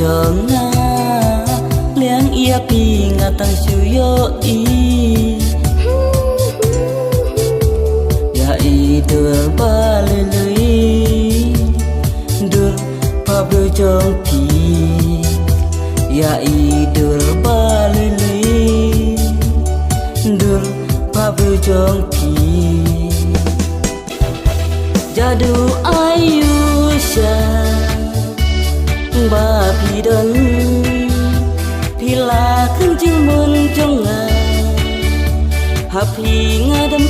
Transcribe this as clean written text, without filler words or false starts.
chong na liang ia pi ngatang suyo i ya i dur balului dur pablo chong pi ya i dur balului dur pablo chong pi jadu ayusha ba pi don pila kunjung mun jonga hapi ngadam